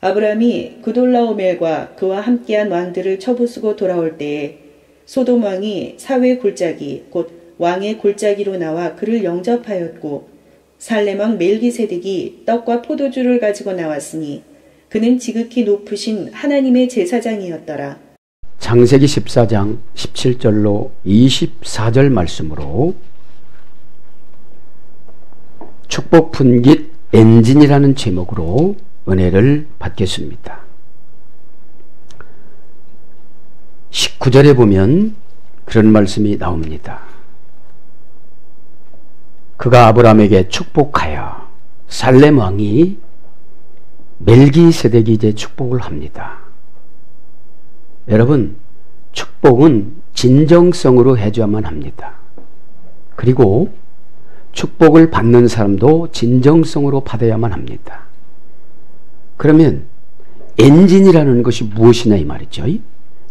아브라함이 그돌라오멜과 그와 함께한 왕들을 처부수고 돌아올 때에 소돔 왕이 사회 골짜기 곧 왕의 골짜기로 나와 그를 영접하였고 살렘 왕 멜기세덱이 떡과 포도주를 가지고 나왔으니 그는 지극히 높으신 하나님의 제사장이었더라. 창세기 14장 17절로 24절 말씀으로 축복 분깃 엔진이라는 제목으로 은혜를 받겠습니다. 19절에 보면 그런 말씀이 나옵니다. 그가 아브라함에게 축복하여 살렘 왕이 멜기세덱이 이제 축복을 합니다. 여러분, 축복은 진정성으로 해줘야만 합니다. 그리고 축복을 받는 사람도 진정성으로 받아야만 합니다. 그러면 엔진이라는 것이 무엇이냐 이 말이죠.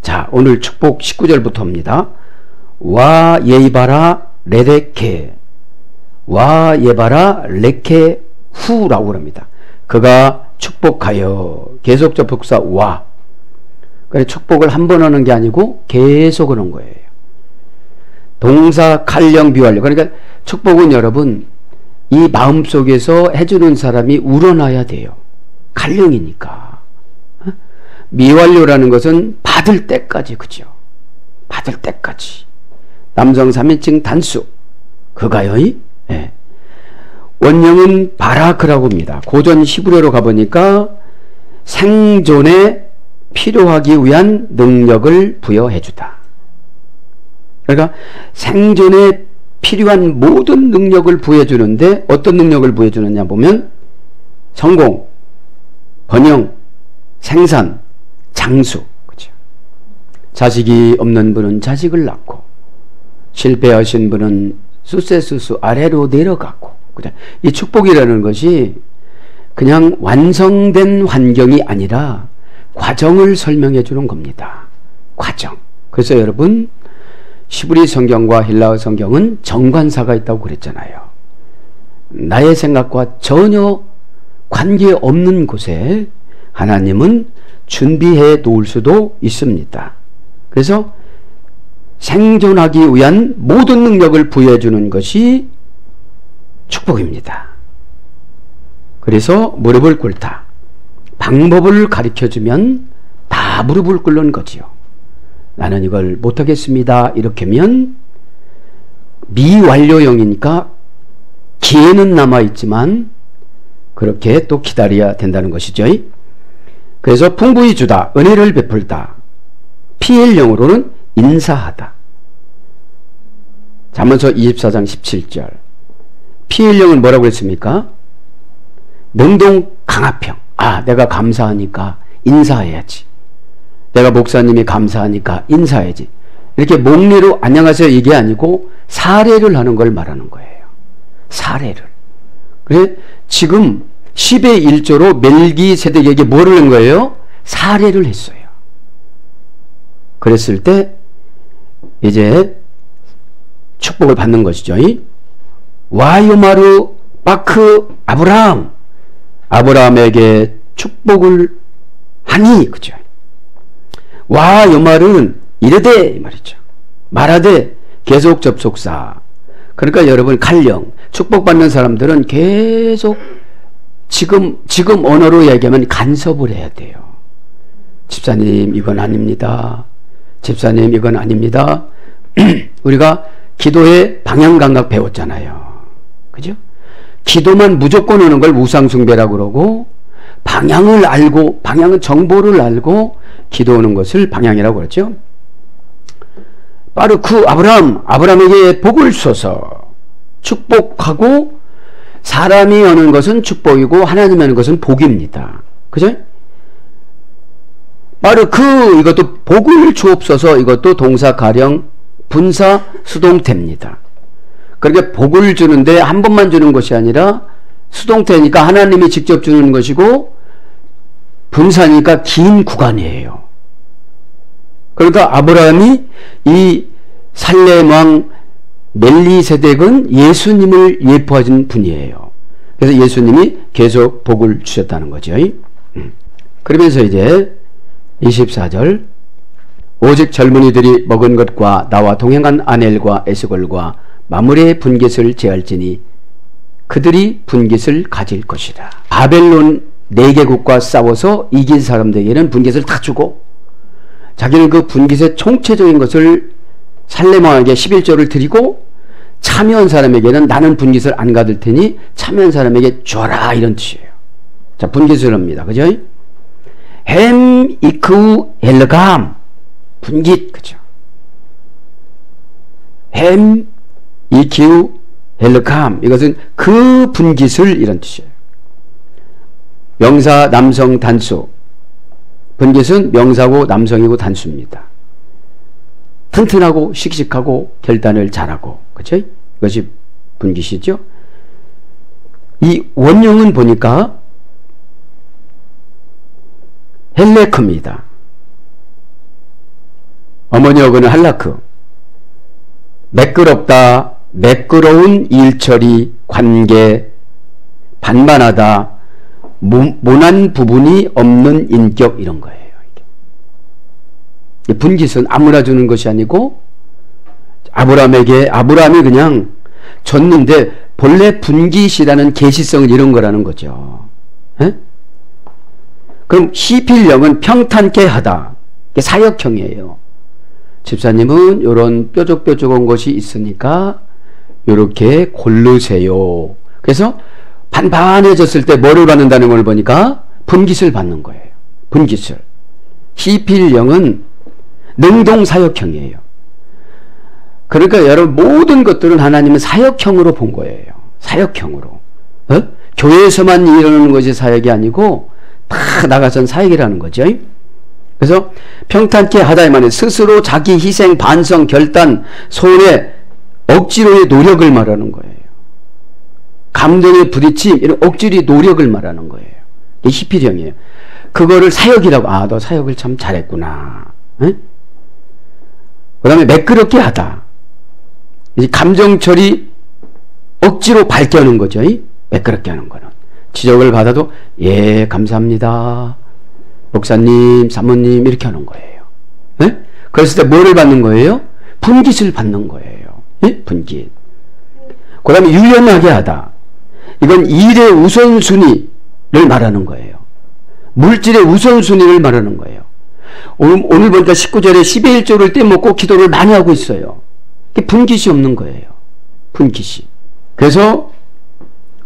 자, 오늘 축복 19절부터 와 예이바라 레데케 와 예바라 레케 후라고 합니다. 그가 축복하여 계속 접속사 와. 그래 축복을 한 번 하는 게 아니고 계속 하는 거예요. 동사 칼령 비완료. 그러니까 축복은 여러분 이 마음속에서 해주는 사람이 우러나야 돼요. 칼령이니까. 미완료라는 것은 받을 때까지, 그죠? 받을 때까지. 남성 3인칭 단수. 그가요? 예. 원형은 바라크라고 합니다. 고전 히브리어로 가보니까 생존에 필요하기 위한 능력을 부여해주다. 그러니까 생존에 필요한 모든 능력을 부여해주는데 어떤 능력을 부여해주느냐 보면 성공, 번영, 생산, 장수. 그죠? 자식이 없는 분은 자식을 낳고 실패하신 분은 수세수수 아래로 내려가고. 그죠? 이 축복이라는 것이 그냥 완성된 환경이 아니라 과정을 설명해 주는 겁니다. 과정. 그래서 여러분 히브리 성경과 헬라어 성경은 정관사가 있다고 그랬잖아요. 나의 생각과 전혀 관계없는 곳에 하나님은 준비해 놓을 수도 있습니다. 그래서 생존하기 위한 모든 능력을 부여해 주는 것이 축복입니다. 그래서 무릎을 꿇다. 방법을 가르쳐주면 다 무릎을 꿇는 거지요. 나는 이걸 못하겠습니다. 이렇게 하면 미완료형이니까 기회는 남아있지만 그렇게 또 기다려야 된다는 것이죠. 그래서 풍부히 주다, 은혜를 베풀다. PL형으로는 인사하다. 잠언서 24장 17절. PL형은 뭐라고 했습니까? 능동 강압형. 아, 내가 감사하니까 인사해야지. 내가 목사님이 감사하니까 인사해야지. 이렇게 목례로 안녕하세요 이게 아니고 사례를 하는 걸 말하는 거예요. 사례를. 그래 지금 10의 1조로 멜기세덱에게 뭐를 한 거예요? 사례를 했어요. 그랬을 때 이제 축복을 받는 것이죠. 와요마르 바크 아브라함. 아브라함에게 축복을 하니, 그죠? 와, 요 말은 이르되, 이 말이죠. 말하되, 계속 접속사. 그러니까 여러분, 칼령. 축복받는 사람들은 계속 지금 언어로 얘기하면 간섭을 해야 돼요. 집사님, 이건 아닙니다. 집사님, 이건 아닙니다. 우리가 기도의 방향감각 배웠잖아요. 그죠? 기도만 무조건 하는 걸 우상숭배라고 그러고, 방향을 알고, 방향은 정보를 알고, 기도하는 것을 방향이라고 그러죠. 바르크 아브라함에게 복을 줘서 축복하고, 사람이 하는 것은 축복이고, 하나님이 하는 것은 복입니다. 그죠? 바르크, 이것도 복을 주옵소서, 이것도 동사 가령 분사 수동태입니다. 그렇게 복을 주는데 한 번만 주는 것이 아니라 수동태니까 하나님이 직접 주는 것이고 분사니까 긴 구간이에요. 그러니까 아브라함이 이 살렘 왕 멜리세덱은 예수님을 예표하신 분이에요. 그래서 예수님이 계속 복을 주셨다는 거죠. 그러면서 이제 24절 오직 젊은이들이 먹은 것과 나와 동행한 아넬과 에스골과 마므레의 분깃을 제할지니 그들이 분깃을 가질 것이라. 바벨론 4개국과 싸워서 이긴 사람들에게는 분깃을 다 주고 자기는 그 분깃의 총체적인 것을 살레몬에게 11조를 드리고 참여한 사람에게는 나는 분깃을 안 가질 테니 참여한 사람에게 줘라, 이런 뜻이에요. 자, 분깃을 합니다. 그죠? 햄 이크 엘감 분깃, 그죠? 햄 이크 엘감, 이것은 그 분깃을, 이런 뜻이에요. 명사 남성 단수. 분깃은 명사고 남성이고 단수입니다. 튼튼하고 씩씩하고 결단을 잘하고, 그죠? 이것이 분깃이죠. 이 원형은 보니까 헬레크입니다. 어머니 어근은 할라크. 매끄럽다, 매끄러운 일처리, 관계, 반반하다, 모난 부분이 없는 인격, 이런 거예요. 분깃은 아무나 주는 것이 아니고 아브라함이 그냥 줬는데 본래 분깃이라는 계시성은 이런 거라는 거죠. 에? 그럼 시필령은 평탄케 하다, 사역형이에요. 집사님은 이런 뾰족뾰족한 것이 있으니까 이렇게 고르세요. 그래서 반반해졌을 때 뭐를 받는다는 걸 보니까 분깃을 받는 거예요. 분깃을. 시필령은 능동사역형이에요. 그러니까 여러분 모든 것들은 하나님은 사역형으로 본 거예요. 사역형으로. 교회에서만 이루는 것이 사역이 아니고 다 나가선 사역이라는 거죠. 그래서 평탄케 하다의 말은 스스로 자기 희생, 반성, 결단, 손에 억지로의 노력을 말하는 거예요. 감정의 부딪힘, 이런 억지로의 노력을 말하는 거예요. 이게 시필형이에요. 그거를 사역이라고, 아, 너 사역을 참 잘했구나. 그 다음에 매끄럽게 하다. 이제 감정 처리 억지로 밝게 하는 거죠. 매끄럽게 하는 거는. 지적을 받아도, 예, 감사합니다. 목사님, 사모님, 이렇게 하는 거예요. 네? 그랬을 때 뭐를 받는 거예요? 분깃을 받는 거예요. 네? 분깃. 그 다음에 유연하게 하다. 이건 일의 우선순위를 말하는 거예요. 물질의 우선순위를 말하는 거예요. 오늘 보니까 19절에 10의 1조를 떼먹고 기도를 많이 하고 있어요. 분깃이 없는 거예요. 분깃이. 그래서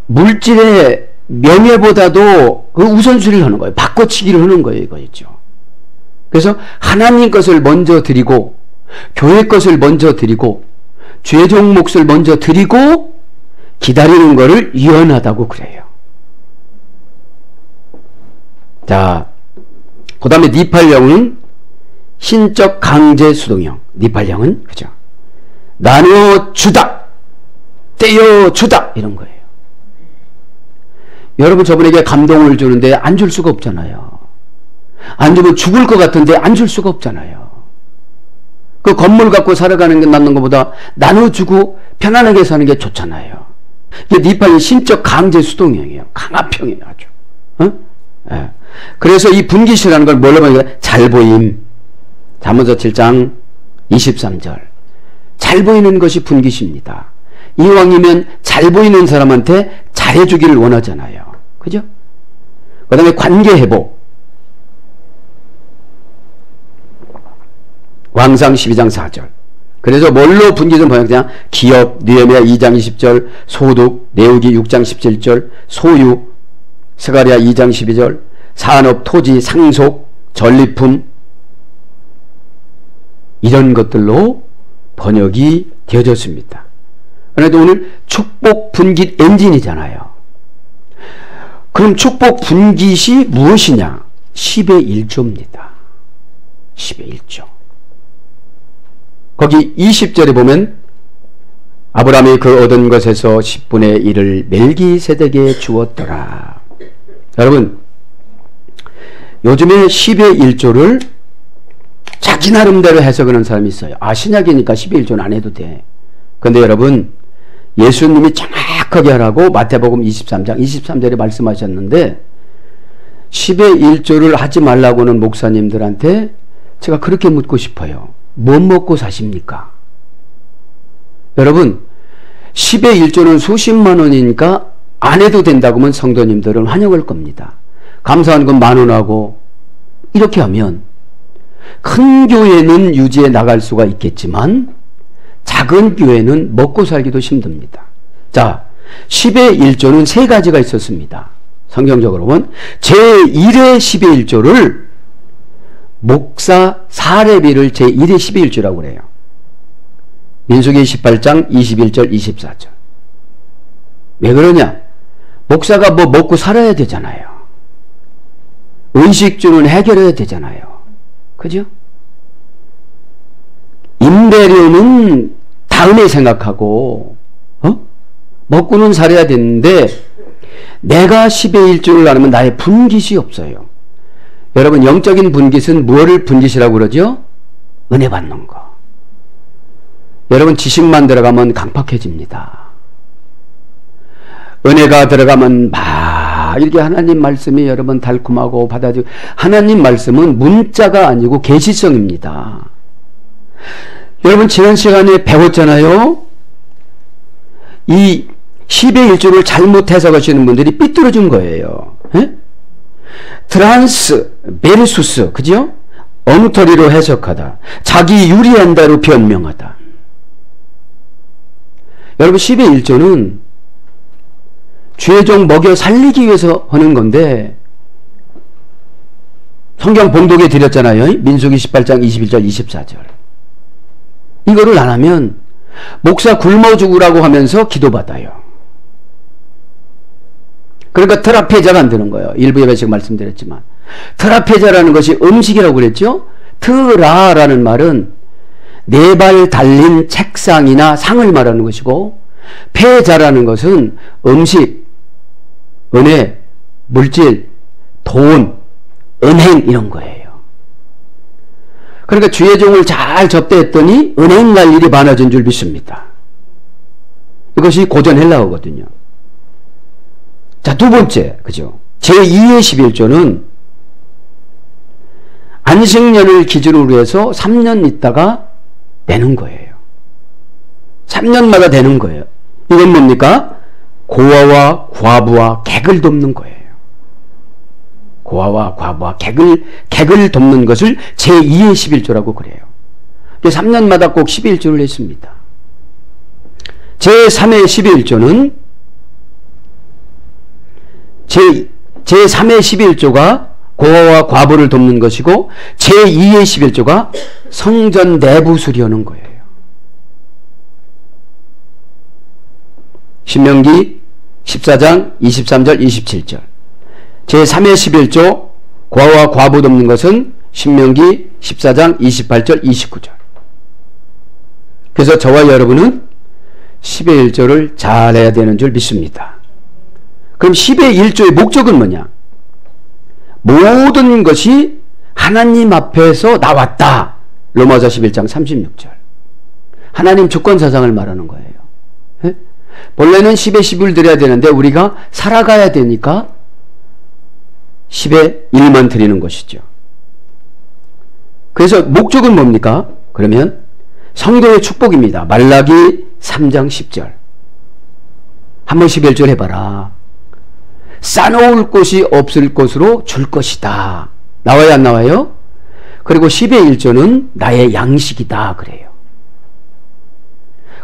물질의 명예보다도 그 우선순위를 하는 거예요. 바꿔치기를 하는 거예요. 이거죠. 그래서 하나님 것을 먼저 드리고 교회 것을 먼저 드리고 죄종 몫을 먼저 드리고 기다리는 거를 유연하다고 그래요. 자, 그 다음에 니팔령은 신적 강제 수동형. 니팔령은 그죠? 나누어 주다, 떼어 주다, 이런 거예요. 여러분 저분에게 감동을 주는데 안 줄 수가 없잖아요. 안 주면 죽을 것 같은데 안 줄 수가 없잖아요. 그 건물 갖고 살아가는 게 낫는 것보다 나눠주고 편안하게 사는 게 좋잖아요. 이게 니팔이 신적 강제 수동형이에요. 강압형이에요. 아주. 예. 그래서 이 분깃이라는 걸 뭘로 보니까 잘 보임. 잠언서 7장 23절. 잘 보이는 것이 분깃입니다. 이왕이면 잘 보이는 사람한테 잘해주기를 원하잖아요. 그죠? 그 다음에 관계회복. 왕상 12장 4절. 그래서 뭘로 분깃은 뭐냐? 그냥 기업, 느헤미야 2장 20절, 소득, 레위기 6장 17절, 소유, 스가랴 2장 12절, 산업, 토지, 상속, 전리품, 이런 것들로 번역이 되어졌습니다. 그런데 오늘 축복 분깃 엔진이잖아요. 그럼 축복 분깃이 무엇이냐? 10의 1조입니다. 10의 1조. 거기 20절에 보면 아브라함이 그 얻은 것에서 10분의 1을 멜기세덱에 주었더라. 여러분, 요즘에 10의 1조를 자기 나름대로 해석하는 사람이 있어요. 아, 신약이니까 10의 1조는 안 해도 돼. 그런데 여러분, 예수님이 정확하게 하라고 마태복음 23장 23절에 말씀하셨는데 10의 1조를 하지 말라고는 목사님들한테 제가 그렇게 묻고 싶어요. 뭐 먹고 사십니까? 여러분, 10의 1조는 수십만 원이니까 안 해도 된다고 하면 성도님들은 환영할 겁니다. 감사한 건 10,000원하고 이렇게 하면 큰 교회는 유지해 나갈 수가 있겠지만 작은 교회는 먹고 살기도 힘듭니다. 자, 10의 1조는 세 가지가 있었습니다. 성경적으로 보면 제1의 10의 1조를 목사 사례비를 제1의 10의 1조라고 그래요. 민수기 18장 21절 24절. 왜 그러냐? 목사가 뭐 먹고 살아야 되잖아요. 의식주는 해결해야 되잖아요. 그죠? 임대료는 다음에 생각하고 먹고는 살아야 되는데 내가 10의 1조를 나누면 나의 분깃이 없어요. 여러분, 영적인 분깃은 무엇을 분깃이라고 그러죠? 은혜 받는 거. 여러분, 지식만 들어가면 강팍해집니다. 은혜가 들어가면 막 이렇게 하나님 말씀이 여러분 달콤하고 받아들이고, 하나님 말씀은 문자가 아니고 계시성입니다. 여러분, 지난 시간에 배웠잖아요. 이 10의 1조를 잘못 해석하시는 분들이 삐뚤어진 거예요. 에? 트란스 베르수스, 그죠? 엉터리로 해석하다, 자기 유리한다로 변명하다. 여러분, 10의 1조는 죄종 먹여 살리기 위해서 하는 건데, 성경 봉독에 드렸잖아요. 민수기 18장 21절 24절. 이거를 안 하면 목사 굶어 죽으라고 하면서 기도받아요. 그러니까 트라페자가 안 되는 거예요. 일부 예배식 말씀드렸지만 트라페자라는 것이 음식이라고 그랬죠. 트라라는 말은 네 발 달린 책상이나 상을 말하는 것이고, 페자라는 것은 음식, 은혜, 물질, 돈, 은행 이런 거예요. 그러니까 주의 종을 잘 접대했더니 은행 갈 일이 많아진 줄 믿습니다. 이것이 고전 헬라어거든요. 자, 두 번째, 그죠? 제2의 11조는 안식년을 기준으로 해서 3년 있다가 내는 거예요. 3년마다 되는 거예요. 이건 뭡니까? 고아와 과부와 객을 돕는 거예요. 고아와 과부와 객을 돕는 것을 제2의 11조라고 그래요. 3년마다 꼭 11조를 했습니다. 제3의 11조는 제3의 11조가 고아와 과부를 돕는 것이고, 제2의 11조가 성전 내부 수리하는 거예요. 신명기 14장 23절 27절. 제3의 11조 고아와 과부 돕는 것은 신명기 14장 28절 29절. 그래서 저와 여러분은 10의 1조를 잘해야 되는 줄 믿습니다. 그럼 10의 1조의 목적은 뭐냐? 모든 것이 하나님 앞에서 나왔다. 로마서 11장 36절. 하나님 주권사상을 말하는 거예요. 에? 본래는 10의 10을 드려야 되는데 우리가 살아가야 되니까 10의 1만 드리는 것이죠. 그래서 목적은 뭡니까? 그러면 성도의 축복입니다. 말라기 3장 10절. 한번 11절 해봐라. 싸놓을 곳이 없을 것으로 줄 것이다. 나와요, 안 나와요? 그리고 10의 1조는 나의 양식이다 그래요.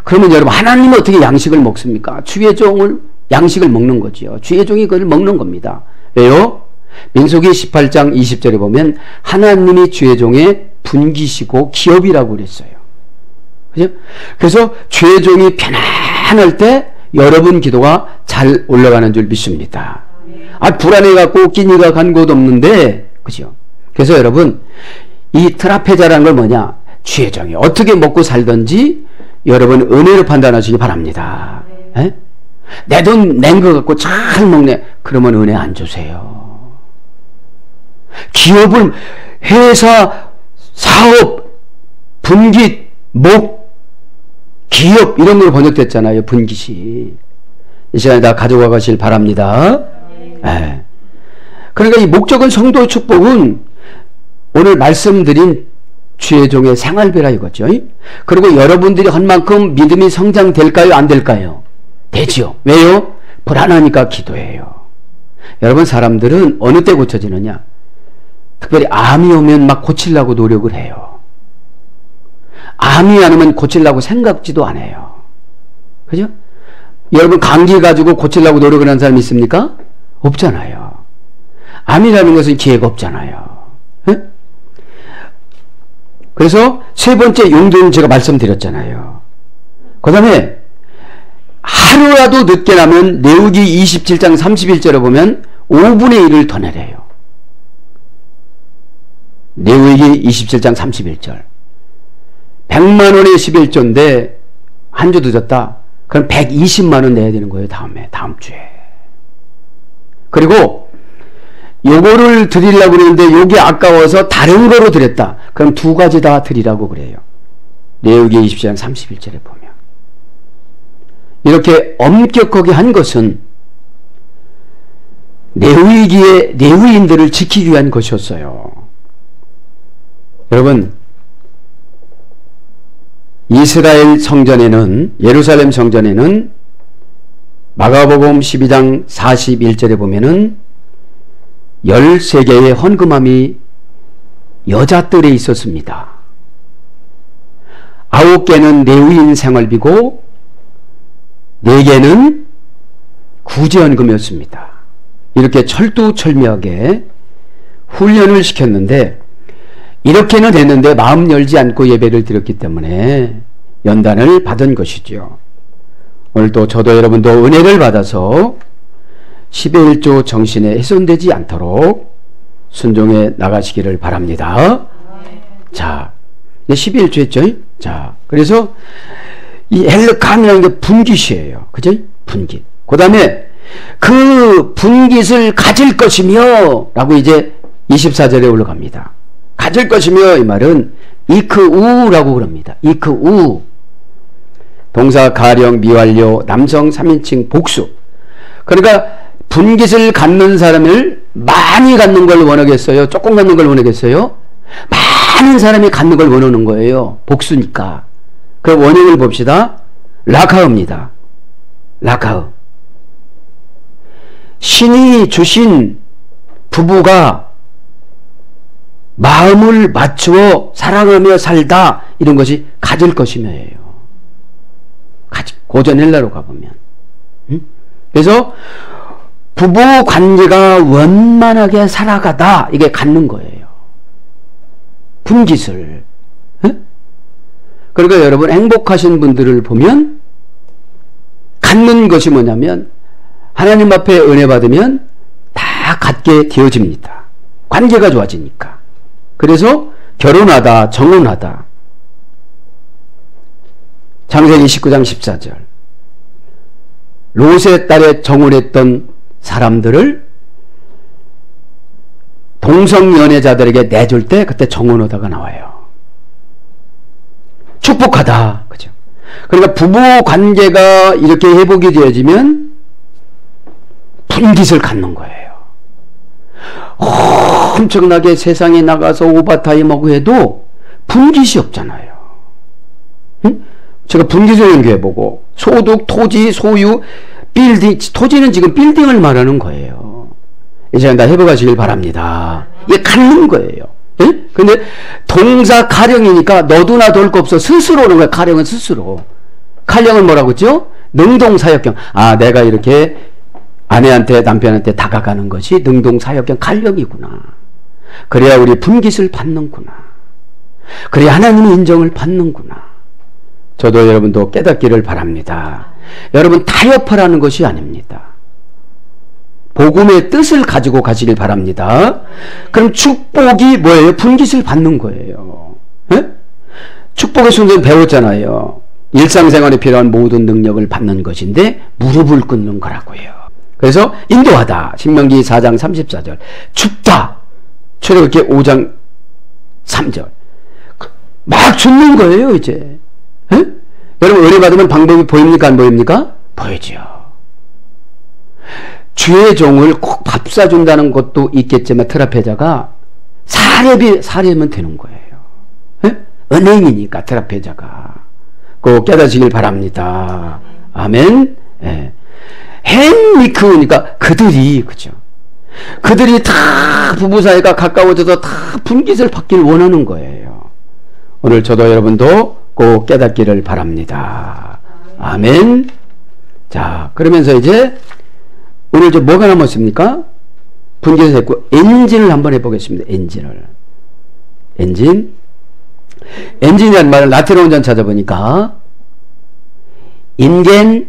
그러면 여러분, 하나님은 어떻게 양식을 먹습니까? 주의 종을 양식을 먹는 거죠. 주의 종이 그걸 먹는 겁니다. 왜요? 민수기 18장 20절에 보면 하나님이 주의 종의 분기시고 기업이라고 그랬어요. 그죠? 그래서 주의 종이 편안할 때 여러분 기도가 잘 올라가는 줄 믿습니다. 불안해갖고 끼니가 간 곳 없는데, 그죠? 그래서 여러분, 이 트라페자라는 걸 뭐냐? 주의 종이 어떻게 먹고 살든지 여러분 은혜로 판단하시기 바랍니다. 내 돈 낸 거 갖고 잘 먹네. 그러면 은혜 안 주세요. 기업을, 회사, 사업, 분깃, 목, 기업 이런 걸로 번역됐잖아요. 분깃이. 이 시간에 다 가져가 가실 바랍니다. 그러니까 이 목적은 성도의 축복은 오늘 말씀드린 주의 종의 생활비라 이거죠. 그리고 여러분들이 한 만큼 믿음이 성장될까요? 안 될까요? 되지요. 왜요? 불안하니까 기도해요. 여러분, 사람들은 어느 때 고쳐지느냐? 특별히 암이 오면 막 고치려고 노력을 해요. 암이 안 오면 고치려고 생각지도 안 해요. 그죠? 여러분, 감기 가지고 고치려고 노력을 하는 사람이 있습니까? 없잖아요. 암이라는 것은 기회가 없잖아요. 에? 그래서 세 번째 용도는 제가 말씀드렸잖아요. 그 다음에 하루라도 늦게 나면 레위기 27장 31절에 보면 5분의 1을 더 내려요. 레위기 27장 31절. 100만 원의 11조인데 한 주 늦었다. 그럼 120만 원 내야 되는 거예요. 다음 주에. 그리고 요거를 드리려고 그랬는데 요게 아까워서 다른 거로 드렸다. 그럼 두 가지 다 드리라고 그래요. 레위기 27장 31절에 보면. 이렇게 엄격하게 한 것은 레위기의 레위인들을 지키기 위한 것이었어요. 여러분, 이스라엘 성전에는, 예루살렘 성전에는 마가복음 12장 41절에 보면은 13개의 헌금함이 여자들에 있었습니다. 9개는 레위인 생활비고 4개는 구제헌금이었습니다. 이렇게 철두철미하게 훈련을 시켰는데 이렇게는 했는데 마음 열지 않고 예배를 드렸기 때문에 연단을 받은 것이죠. 오늘도 저도 여러분도 은혜를 받아서 10의 1조 정신에 훼손되지 않도록 순종해 나가시기를 바랍니다. 자, 10의 1조 했죠? 자, 그래서 이 헬르캄이라는 게 분깃이에요. 그죠? 분깃. 그 다음에 그 분깃을 가질 것이며 라고 이제 24절에 올라갑니다. 가질 것이며 이 말은 이크우라고 그럽니다. 이크우. 동사 가령 미완료 남성 3인칭 복수. 그러니까 분깃을 갖는 사람을 많이 갖는 걸 원하겠어요? 조금 갖는 걸 원하겠어요? 많은 사람이 갖는 걸 원하는 거예요. 복수니까. 그 원형을 봅시다. 라카흐입니다. 라카흐. 신이 주신 부부가 마음을 맞추어 사랑하며 살다, 이런 것이 가질 것이며예요. 고전 헬라로 가보면. 그래서 부부 관계가 원만하게 살아가다, 이게 갖는 거예요. 분깃을. 그러니까 여러분, 행복하신 분들을 보면 갖는 것이 뭐냐면 하나님 앞에 은혜 받으면 다 갖게 되어집니다. 관계가 좋아지니까. 그래서 결혼하다, 정혼하다. 창세기 19장 14절. 롯의 딸에 정혼했던 사람들을 동성연애자들에게 내줄 때 그때 정혼하다가 나와요. 축복하다. 그죠? 그러니까 부부 관계가 이렇게 회복이 되어지면 분깃을 갖는 거예요. 엄청나게 세상에 나가서 오바타임하고 해도 분깃이 없잖아요. 응? 제가 분깃을 연구해보고 소득, 토지, 소유, 빌딩, 토지는 지금 빌딩을 말하는 거예요. 이제 다 해보가시길 바랍니다. 이게 갖는 거예요. 예? 근데 동사 가령이니까 너도나 돌 거 없어. 스스로 오는 거야. 가령은 스스로. 가령은 뭐라고 했죠? 능동사역경. 아, 내가 이렇게 아내한테, 남편한테 다가가는 것이 능동사역경 가령이구나. 그래야 우리 분깃을 받는구나. 그래야 하나님의 인정을 받는구나. 저도 여러분도 깨닫기를 바랍니다. 여러분, 타협하라는 것이 아닙니다. 복음의 뜻을 가지고 가시길 바랍니다. 그럼 축복이 뭐예요? 분깃을 받는 거예요. 에? 축복의 순서는 배웠잖아요. 일상생활에 필요한 모든 능력을 받는 것인데 무릎을 꿇는 거라고요. 그래서 인도하다. 신명기 4장 34절. 춥다. 출애굽기 5장 3절. 막 줍는 거예요, 이제. 에? 여러분, 은혜 받으면 방법이 보입니까? 안 보입니까? 보이죠. 주의 종을 꼭 밥 사준다는 것도 있겠지만 트라페자가 사례면 되는 거예요. 예? 은행이니까 트라페자가 꼭 깨닫으시길 바랍니다. 아멘. 예. 헨리크니까 그죠. 그들이 다 부부 사이가 가까워져서 다 분깃을 받길 원하는 거예요. 오늘 저도 여러분도 꼭 깨닫기를 바랍니다. 아멘. 자, 그러면서 이제 오늘 이제 뭐가 남았습니까? 분깃을 했고 엔진을 한번 해보겠습니다. 엔진이라는 말을 라틴어 원전 찾아보니까 인겐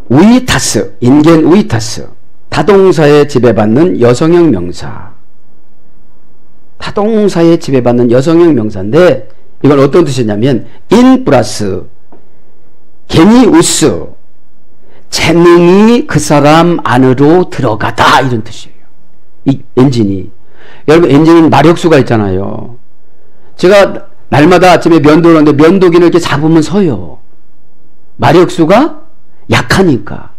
우이타스 타동사에 지배받는 여성형 명사. 타동사에 지배받는 여성형 명사인데 이건 어떤 뜻이냐면 인 플러스 게니우스 재능이 그 사람 안으로 들어가다 이런 뜻이에요. 이 엔진이. 여러분 엔진은 마력수가 있잖아요. 제가 날마다 아침에 면도를 하는데 면도기를 이렇게 잡으면 서요. 마력수가 약하니까.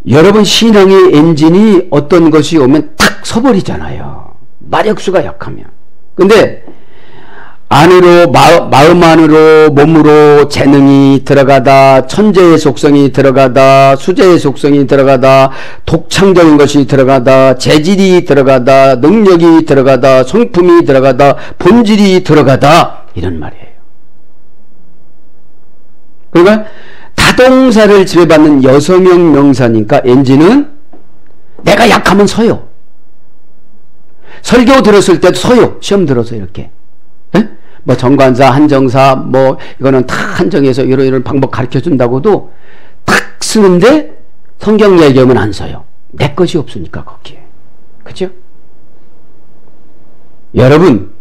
여러분 신앙의 엔진이 어떤 것이 오면 탁 서버리잖아요. 마력수가 약하면. 근데 안으로 마음 안으로 몸으로 재능이 들어가다, 천재의 속성이 들어가다, 수재의 속성이 들어가다, 독창적인 것이 들어가다, 재질이 들어가다, 능력이 들어가다, 성품이 들어가다, 본질이 들어가다 이런 말이에요. 그러니까 타동사를 지배받는 여성형 명사니까 엔진은 내가 약하면 서요. 설교 들었을 때도 서요. 시험 들어서 이렇게. 에? 뭐 정관사, 한정사, 뭐 이거는 다 한정해서 이런 방법 가르쳐 준다고도 탁 쓰는데 성경 얘기하면 안 서요. 내 것이 없으니까 거기에. 그죠? 여러분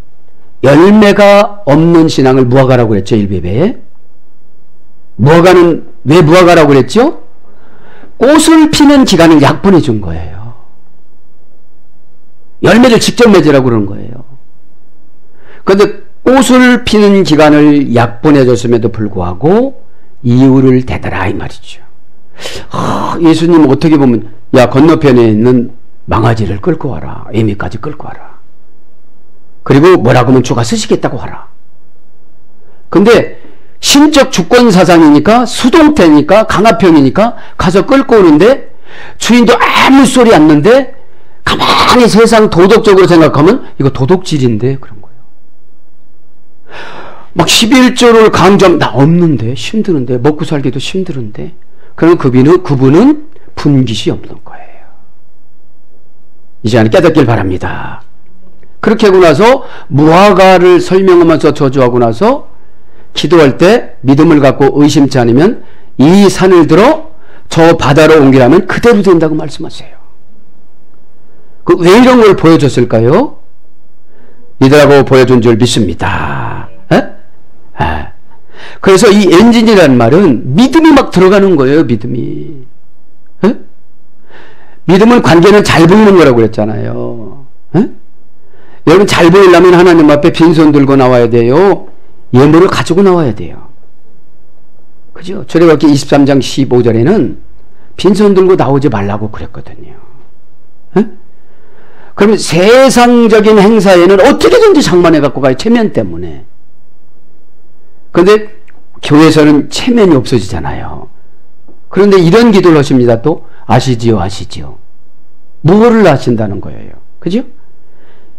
열매가 없는 신앙을 무화과라고 그랬죠. 일베베에. 무화과는 왜 무화과라고 그랬죠? 꽃을 피는 기간을 약분해 준 거예요. 열매를 직접 맺으라고 그러는 거예요. 그런데 꽃을 피는 기간을 약분해 줬음에도 불구하고 이유를 대더라 이 말이죠. 예수님 어떻게 보면 야 건너편에 있는 망아지를 끌고 와라. 애미까지 끌고 와라. 그리고 뭐라고 하면 주가 쓰시겠다고 하라. 근데 신적 주권 사상이니까 수동태니까 강압형이니까 가서 끌고 오는데 주인도 아무 소리 안 나는데 가만히 세상 도덕적으로 생각하면 이거 도덕질인데 그런 거예요. 막 11조를 강조하면 나 없는데 힘드는데 먹고 살기도 힘드는데 그럼 그분은 분깃이 없는 거예요. 이제 깨닫길 바랍니다. 그렇게 하고 나서 무화과를 설명하면서 저주하고 나서 기도할 때 믿음을 갖고 의심치 않으면 이 산을 들어 저 바다로 옮기라면 그대로 된다고 말씀하세요. 왜 이런 걸 보여줬을까요? 믿으라고 보여준 줄 믿습니다. 그래서 이 엔진이라는 말은 믿음이 막 들어가는 거예요. 믿음이. 믿음은 관계는 잘 보이는 거라고 그랬잖아요. 여러분 잘 보이려면 하나님 앞에 빈손 들고 나와야 돼요. 예물을 가지고 나와야 돼요. 그죠? 출애굽기 23장 15절에는 빈손 들고 나오지 말라고 그랬거든요. 그러면 세상적인 행사에는 어떻게든지 장만해 갖고 가요. 체면 때문에. 그런데 교회에서는 체면이 없어지잖아요. 그런데 이런 기도를 하십니다. 또 아시지요. 무엇을 하신다는 거예요. 그죠?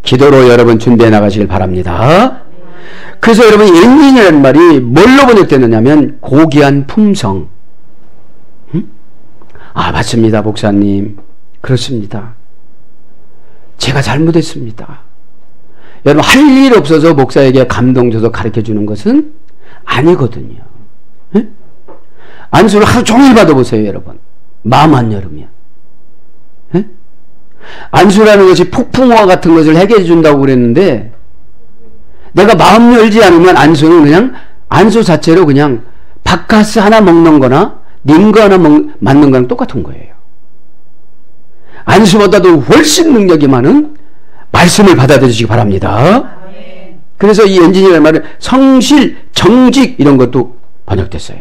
기도로 여러분 준비해 나가시길 바랍니다. 그래서 여러분 엔진이라는 말이 뭘로 번역되느냐면 고귀한 품성. 맞습니다. 목사님. 그렇습니다. 제가 잘못했습니다. 여러분 할 일 없어서 목사에게 감동 줘서 가르쳐 주는 것은 아니거든요. 안수를 하루 종일 받아보세요. 여러분 마음 안 열으면. 안수라는 것이 폭풍우와 같은 것을 해결해 준다고 그랬는데 내가 마음 열지 않으면 안수는 그냥 안수 자체로 그냥 바카스 하나 먹는 거나 링거 하나 맞는 거랑 똑같은 거예요. 안수보다도 훨씬 능력이 많은 말씀을 받아들이시기 바랍니다. 그래서 이 엔진이라는 말은 성실, 정직 이런 것도 번역됐어요.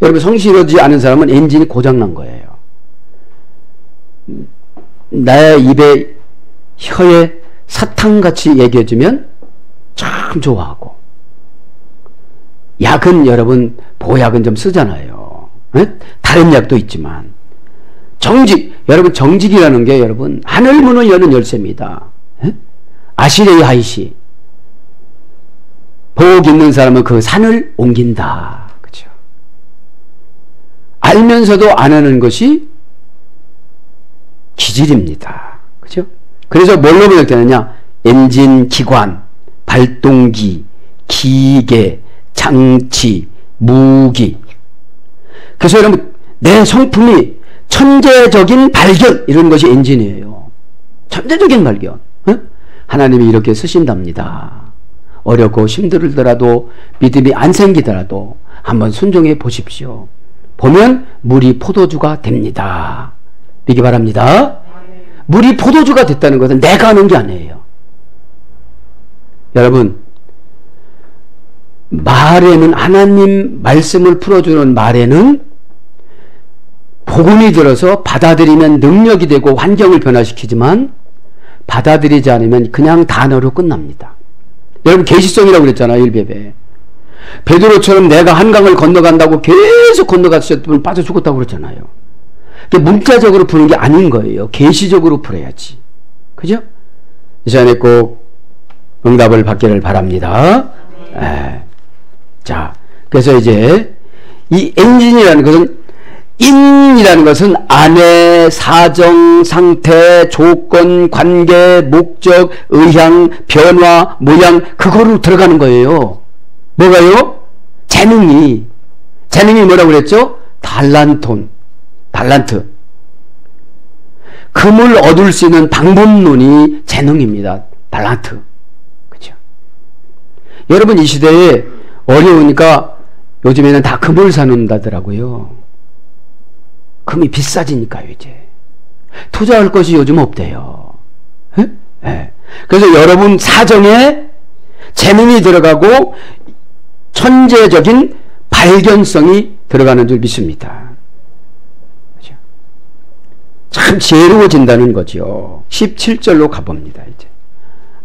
여러분 성실하지 않은 사람은 엔진이 고장난 거예요. 나의 입에 혀에 사탕같이 얘기해주면 참 좋아하고, 약은 여러분 보약은 좀 쓰잖아요. 에? 다른 약도 있지만 정직, 여러분 정직이라는 게 여러분 하늘 문을 여는 열쇠입니다. 에? 아시레이 하이시, 복 있는 사람은 그 산을 옮긴다. 그죠? 알면서도 안 하는 것이 기질입니다. 그죠? 그래서 뭘로 번역되느냐? 엔진, 기관, 발동기, 기계, 장치, 무기. 그래서 여러분 내 성품이 천재적인 발견, 이런 것이 엔진이에요. 천재적인 발견. 어? 하나님이 이렇게 쓰신답니다. 어렵고 힘들더라도, 믿음이 안 생기더라도 한번 순종해 보십시오. 보면 물이 포도주가 됩니다. 믿기 바랍니다. 물이 포도주가 됐다는 것은 내가 하는 게 아니에요. 여러분, 말에는, 하나님 말씀을 풀어주는 말에는 복음이 들어서 받아들이면 능력이 되고 환경을 변화시키지만, 받아들이지 않으면 그냥 단어로 끝납니다. 여러분 계시성이라고 그랬잖아요. 1베베. 베드로처럼 내가 한강을 건너간다고 계속 건너갔을 빠져 죽었다고 그랬잖아요. 문자적으로 푸는 게 아닌 거예요. 계시적으로 풀어야지. 그죠? 이 시간에 꼭 응답을 받기를 바랍니다. 자, 그래서 이제 이 엔진이라는 것은, 인이라는 것은 아내, 사정, 상태, 조건, 관계, 목적, 의향, 변화, 모양, 그거로 들어가는 거예요. 뭐가요? 재능이 뭐라고 그랬죠? 달란트. 금을 얻을 수 있는 방법론이 재능입니다. 달란트. 그죠? 여러분, 이 시대에 어려우니까 요즘에는 다 금을 사는다더라고요. 금이 비싸지니까요, 이제. 투자할 것이 요즘 없대요. 네. 그래서 여러분 사정에 재능이 들어가고 천재적인 발견성이 들어가는 줄 믿습니다. 그렇죠? 참 지혜로워진다는 거죠. 17절로 가봅니다, 이제.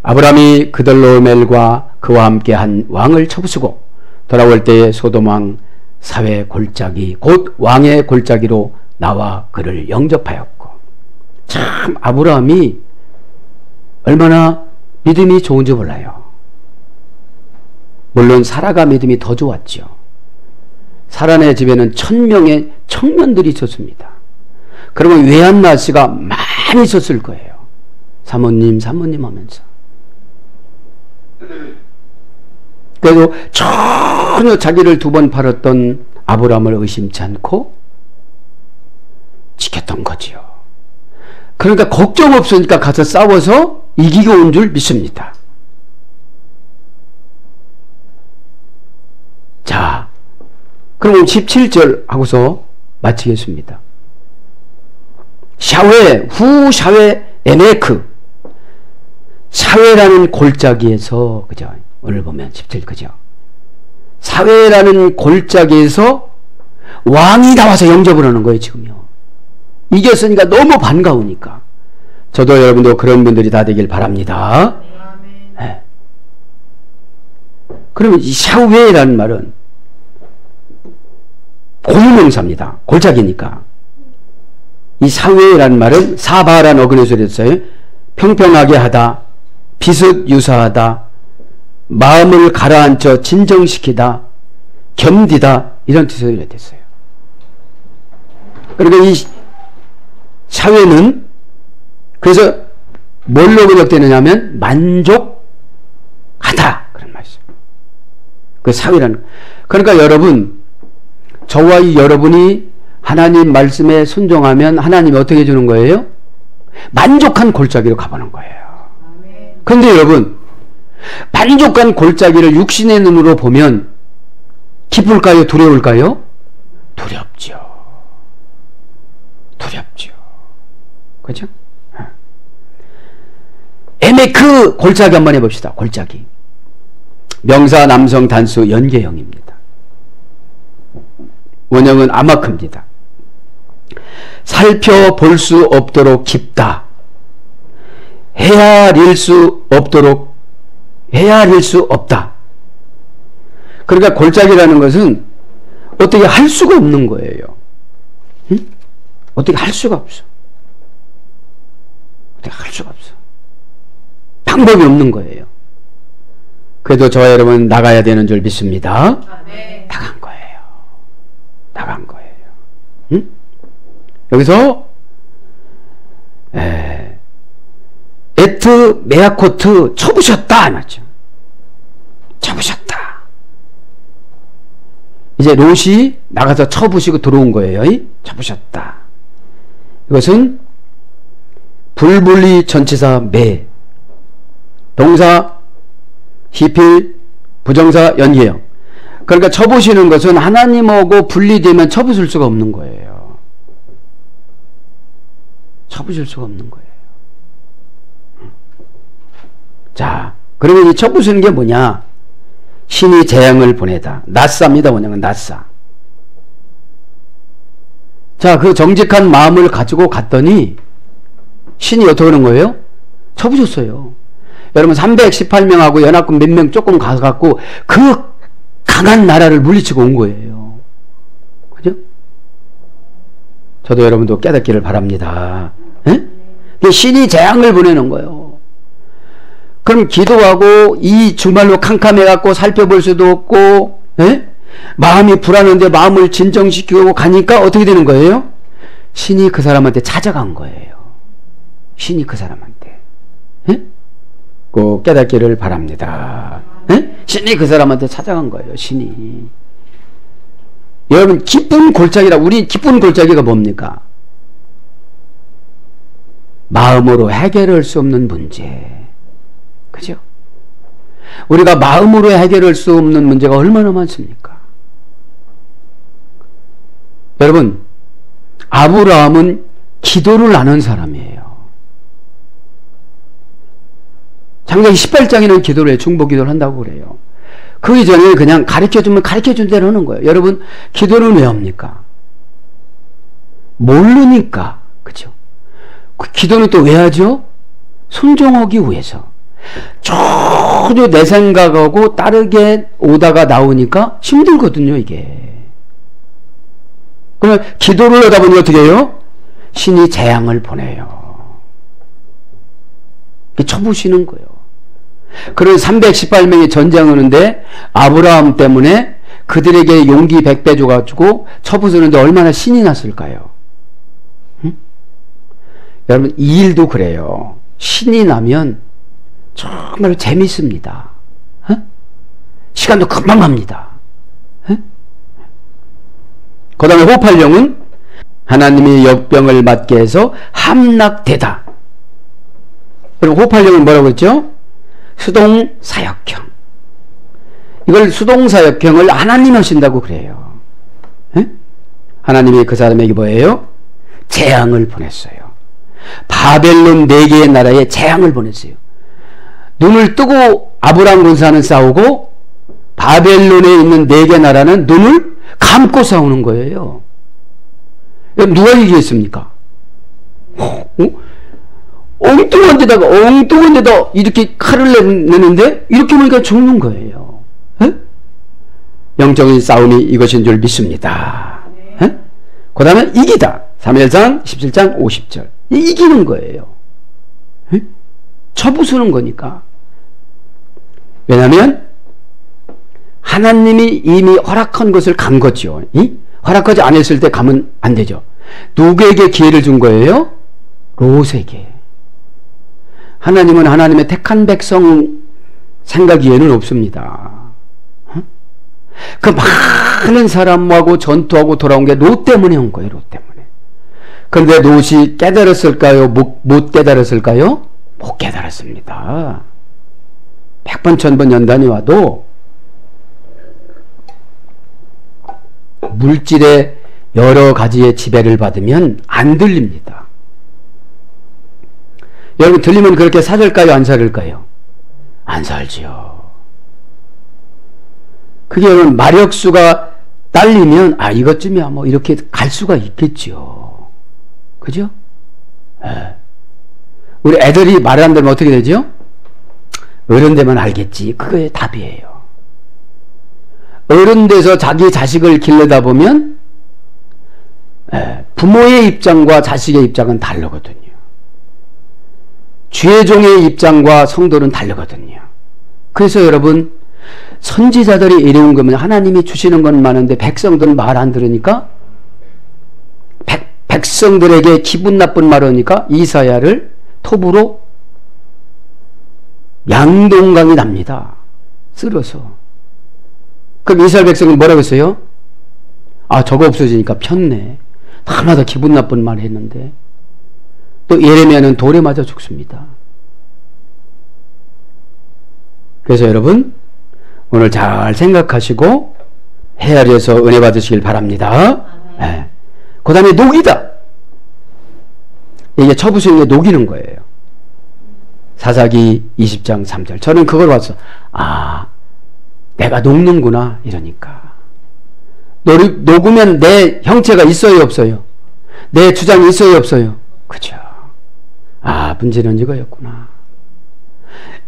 아브라함이 그들로멜과 그와 함께 한 왕을 쳐부수고 돌아올 때에 소돔 왕 사회 골짜기, 곧 왕의 골짜기로 나와 그를 영접하였고. 참 아브라함이 얼마나 믿음이 좋은지 몰라요. 물론 사라가 믿음이 더 좋았죠. 사라네 집에는 1000명의 청년들이 있었습니다. 그러면 외환나 씨가 많이 있었을 거예요. 사모님 하면서. 그래도 전혀 자기를 2번 팔았던 아브라함을 의심치 않고 지켰던 거지요. 그러니까 걱정 없으니까 가서 싸워서 이기고 온 줄 믿습니다. 자, 그럼 17절 하고서 마치겠습니다. 샤웨 에메크. 사회라는 골짜기에서, 그죠? 오늘 보면 17, 그죠? 사회라는 골짜기에서 왕이 나와서 영접을 하는 거예요, 지금요. 이겼으니까 너무 반가우니까. 저도 여러분도 그런 분들이 다 되길 바랍니다. 네. 그러면 이 샤웨라는 말은 고유명사입니다. 골짜기니까. 이 사회라는 말은 사바라는 어근에서 그랬어요. 평평하게 하다, 비슷유사하다, 마음을 가라앉혀 진정시키다, 견디다, 이런 뜻으로 됐어요. 그러니까 이 사회는 그래서 뭘로 번역되느냐 하면 만족하다, 그런 말이죠. 그 사회라는. 그러니까 여러분, 저와 이 여러분이 하나님 말씀에 순종하면 하나님이 어떻게 해주는 거예요? 만족한 골짜기로 가보는 거예요. 그런데 여러분, 만족한 골짜기를 육신의 눈으로 보면 기쁠까요? 두려울까요? 두렵죠. 그죠? 에메크 골짜기 한번 해봅시다. 골짜기. 명사 남성 단수 연계형입니다. 원형은 아마크입니다. 살펴볼 수 없도록 깊다. 헤아릴 수 없다. 그러니까 골짜기라는 것은 어떻게 할 수가 없는 거예요. 응? 어떻게 할 수가 없어. 어떻게 할 수가 없어. 방법이 없는 거예요. 그래도 저와 여러분 나가야 되는 줄 믿습니다. 네. 나간 거예요. 나간 거예요. 응? 여기서 에트 메아코트 쳐부셨다 맞죠? 쳐부셨다. 이제 롯이 나가서 쳐부시고 들어온 거예요. 쳐부셨다. 이것은 불분리 전치사 매, 동사 히필, 부정사 연계형. 그러니까 쳐부시는 것은 하나님하고 분리되면 쳐부실 수가 없는 거예요. 쳐부실 수가 없는 거예요. 자, 그러면 이 쳐부수는 게 뭐냐? 신이 재앙을 보내다. 나사입니다. 뭐냐면 나사. 자, 그 정직한 마음을 가지고 갔더니 신이 어떻게 하는 거예요? 쳐부셨어요. 여러분 318명하고 연합군 몇 명 조금 가갖고 그 강한 나라를 물리치고 온 거예요. 그죠? 저도 여러분도 깨닫기를 바랍니다. 신이 재앙을 보내는 거예요. 그럼 기도하고 이 주말로 캄캄해갖고 살펴볼 수도 없고 마음이 불안한데 마음을 진정시키고 가니까 어떻게 되는 거예요? 신이 그 사람한테 찾아간 거예요. 신이 그 사람한테. 꼭 깨닫기를 바랍니다. 신이 그 사람한테 찾아간 거예요. 신이. 여러분 기쁜 골짜기라. 우리 기쁜 골짜기가 뭡니까? 마음으로 해결할 수 없는 문제. 그죠? 우리가 마음으로 해결할 수 없는 문제가 얼마나 많습니까? 여러분 아브라함은 기도를 안 한 사람이에요. 창세기 18장에는 기도를 해. 중보 기도를 한다고 그래요. 그 이전에 그냥 가르쳐주면 가르쳐준 대로 하는 거예요. 여러분 기도는 왜 합니까? 모르니까. 그죠? 그 기도는 또 왜 하죠? 순종하기 위해서. 전혀 내 생각하고 다르게 오다가 나오니까 힘들거든요, 이게. 그러면 기도를 하다 보니 어떻게 해요? 신이 재앙을 보내요. 쳐부시는 거예요. 그래서 318명이 전쟁하는데 아브라함 때문에 그들에게 용기 100배 줘가지고 쳐부수는데 얼마나 신이 났을까요? 응? 여러분 이 일도 그래요. 신이 나면 정말 재밌습니다. 시간도 금방 갑니다. 그 다음에 호팔령은 하나님이 역병을 맞게 해서 함락되다. 그리고 호팔령은 뭐라고 했죠? 수동사역형. 이걸 수동사역형을 하나님이 하신다고 그래요. 하나님이 그 사람에게 뭐예요? 재앙을 보냈어요. 바벨론 4개의 나라에 재앙을 보냈어요. 눈을 뜨고 아브라함 군사는 싸우고 바벨론에 있는 4개 나라는 눈을 감고 싸우는 거예요. 누가 이기겠습니까? 엉뚱한 데다 이렇게 칼을 내는데 이렇게 보니까 죽는 거예요. 영적인 싸움이 이것인 줄 믿습니다. 그 다음에 이기다. 3일상 17장 50절. 이기는 거예요. 쳐부수는 거니까. 왜냐하면 하나님이 이미 허락한 것을 간 거죠. 허락하지 않았을 때 가면 안 되죠. 누구에게 기회를 준 거예요? 롯에게. 하나님은 하나님의 택한 백성 생각이에는 없습니다. 그 많은 사람하고 전투하고 돌아온 게 롯 때문에 온 거예요. 롯 때문에. 그런데 롯이 깨달았을까요? 못 깨달았을까요? 못 깨달았습니다. 100번 1000번 연단이 와도 물질의 여러 가지의 지배를 받으면 안 들립니다. 여러분 들리면 그렇게 살을까요? 안 살을까요? 안 살지요. 그게 마력수가 딸리면 이것쯤이야 뭐 이렇게 갈 수가 있겠죠. 그죠? 예. 우리 애들이 말을 안 들으면 어떻게 되죠? 어른 되면 알겠지. 그게 답이에요. 어른 돼서 자기 자식을 기르다 보면 부모의 입장과 자식의 입장은 다르거든요. 죄종의 입장과 성도는 다르거든요. 그래서 여러분, 선지자들이 이래온 거면 하나님이 주시는 건 많은데 백성들은 말 안 들으니까 백성들에게 기분 나쁜 말 하니까 이사야를 톱으로 양동강이 납니다. 쓸어서. 그럼 이스라엘 백성은 뭐라고 했어요? 아, 저거 없어지니까 편네. 하나도 기분 나쁜 말 했는데. 또 예레미야는 돌에 맞아 죽습니다. 그래서 여러분, 오늘 잘 생각하시고 헤아려서 은혜 받으시길 바랍니다. 네. 그 다음에 녹이다. 이게 처부수에 녹이는 거예요. 사사기 20장 3절. 저는 그걸 봤어. 아, 내가 녹는구나. 이러니까. 녹으면 내 형체가 있어요, 없어요? 내 주장이 있어요, 없어요? 그죠. 아, 문제는 이거였구나.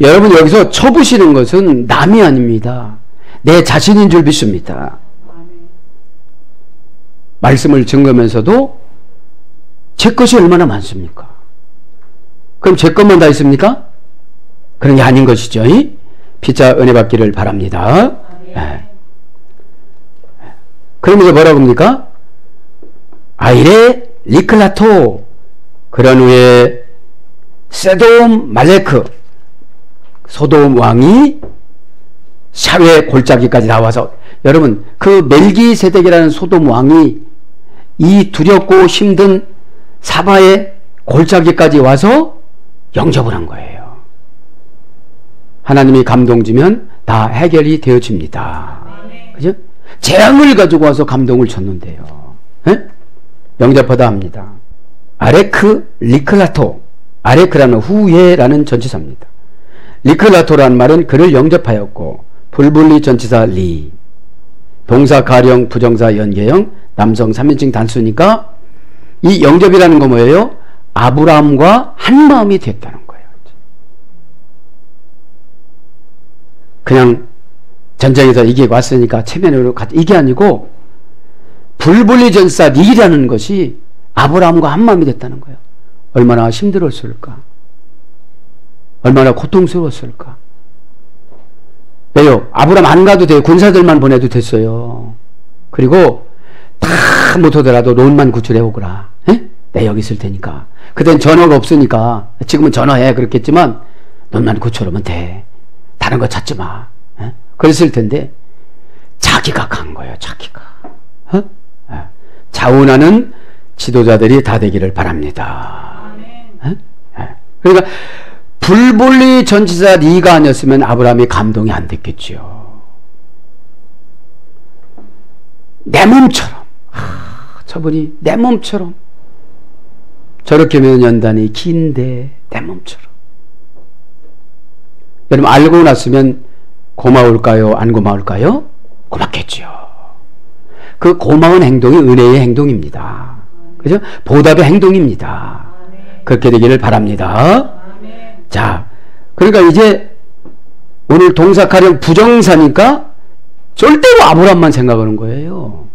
여러분, 여기서 쳐부시는 것은 남이 아닙니다. 내 자신인 줄 믿습니다. 말씀을 증거하면서도 제 것이 얼마나 많습니까? 그럼 제 것만 다 있습니까? 그런 게 아닌 것이죠. 피차 은혜 받기를 바랍니다. 네. 그러면서 뭐라고 합니까? 아이레 리클라토. 그런 후에 세돔 말레크, 소돔 왕이 샤웨 골짜기까지 나와서, 여러분, 그 멜기세덱이라는 소돔 왕이 이 두렵고 힘든 사바의 골짜기까지 와서 영접을 한 거예요. 하나님이 감동 주면 다 해결이 되어집니다. 그죠? 재앙을 가지고 와서 감동을 줬는데요. 에? 영접하다 합니다. 아레크 리클라토. 아레크라는 후예라는 전치사입니다. 리클라토라는 말은 그를 영접하였고, 불분리 전치사 리, 동사 가령, 부정사 연계형, 남성 3인칭 단수니까 이 영접이라는 거 뭐예요? 아브라함과 한 마음이 됐다는 거예요. 그냥 전쟁에서 이기고 왔으니까 체면으로 이게 아니고 불분리 전사 리라는 것이 아브라함과 한 마음이 됐다는 거예요. 얼마나 힘들었을까? 얼마나 고통스러웠을까? 왜요? 아브라함 안 가도 돼요. 군사들만 보내도 됐어요. 그리고 다 못하더라도 롯만 구출해 오거라. 에? 내 여기 있을 테니까. 그땐 전화가 없으니까, 지금은 전화해 그렇겠지만 롯만 구출하면 돼. 다른 거 찾지 마. 에? 그랬을 텐데 자기가 간 거예요. 자기가. 에? 자원하는 지도자들이 다 되기를 바랍니다. 에? 그러니까 불분리 전치사 리가 아니었으면 아브라함이 감동이 안 됐겠지요. 내 몸처럼. 저분이 내 몸처럼. 저렇게 면 연단이 긴데 내 몸처럼. 여러분, 알고 났으면 고마울까요? 안 고마울까요? 고맙겠죠. 그 고마운 행동이 은혜의 행동입니다. 그죠? 보답의 행동입니다. 그렇게 되기를 바랍니다. 자, 그러니까 이제 오늘 동사 가령 부정사니까 절대로 아브라함만 생각하는 거예요.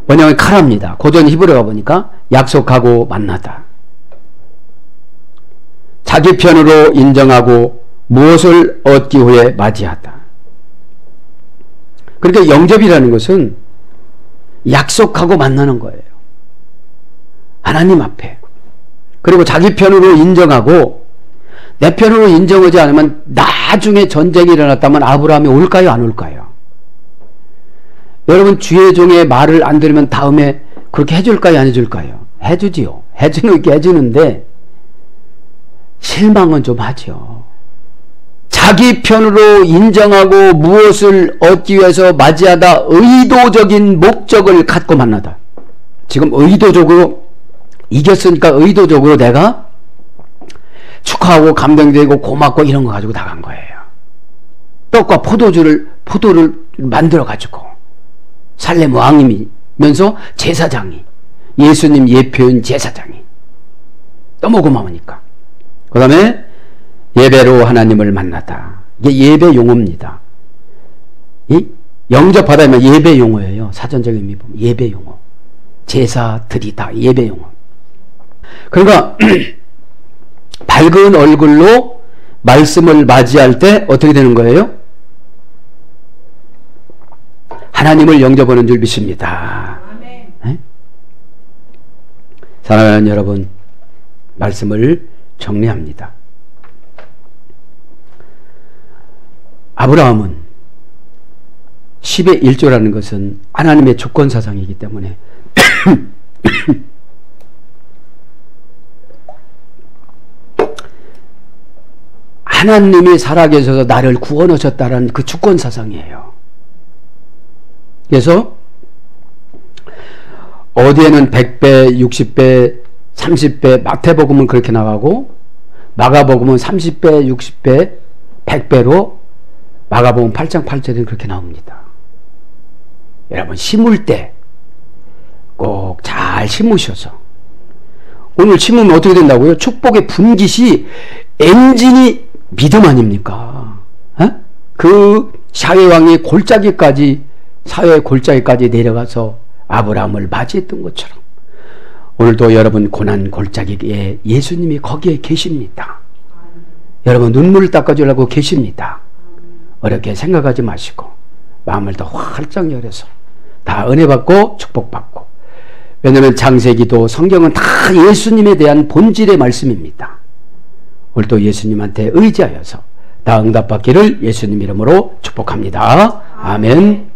원형은 카라입니다. 고전 히브리어 가보니까 약속하고 만나다. 자기 편으로 인정하고 무엇을 얻기 위해 맞이하다. 그러니까 영접이라는 것은 약속하고 만나는 거예요. 하나님 앞에. 그리고 자기 편으로 인정하고, 내 편으로 인정하지 않으면 나중에 전쟁이 일어났다면 아브라함이 올까요? 안 올까요? 여러분, 주의 종의 말을 안 들으면 다음에 그렇게 해줄까요? 안 해줄까요? 해주지요. 해주는데 실망은 좀 하죠. 자기 편으로 인정하고 무엇을 얻기 위해서 맞이하다, 의도적인 목적을 갖고 만나다. 지금 의도적으로 이겼으니까 의도적으로 내가 축하하고 감동되고 고맙고 이런 거 가지고 나간 거예요. 떡과 포도를 만들어 가지고 살렘 왕이면서 제사장이 예수님 예표인 제사장이. 너무 고마우니까. 그 다음에 예배로 하나님을 만나다. 이게 예배 용어입니다. 이 영접하다면 예배 용어예요. 사전적인 의미 보면 예배 용어. 제사 드리다 예배 용어. 그러니까 밝은 얼굴로 말씀을 맞이할 때 어떻게 되는 거예요? 하나님을 영접하는 줄 믿습니다. 네? 사랑하는 여러분, 말씀을 정리합니다. 아브라함은 10의 1조라는 것은 하나님의 주권사상이기 때문에 하나님이 살아계셔서 나를 구원하셨다는 그 주권사상이에요. 그래서 어디에는 100배, 60배, 30배, 마태복음은 그렇게 나가고 마가복음은 30배, 60배, 100배로 마가복음 8장 8절에는 그렇게 나옵니다. 여러분 심을 때 꼭 잘 심으셔서 오늘 심으면 어떻게 된다고요? 축복의 분깃이 엔진이 믿음 아닙니까? 그 사회왕의 골짜기까지 사회의 골짜기까지 내려가서 아브라함을 맞이했던 것처럼 오늘도 여러분 고난 골짜기에 예수님이 거기에 계십니다. 여러분 눈물을 닦아주려고 계십니다. 어렵게 생각하지 마시고 마음을 더 활짝 열어서 다 은혜 받고 축복받고. 왜냐하면 창세기도 성경은 다 예수님에 대한 본질의 말씀입니다. 오늘도 예수님한테 의지하여서 다 응답받기를 예수님 이름으로 축복합니다. 아멘.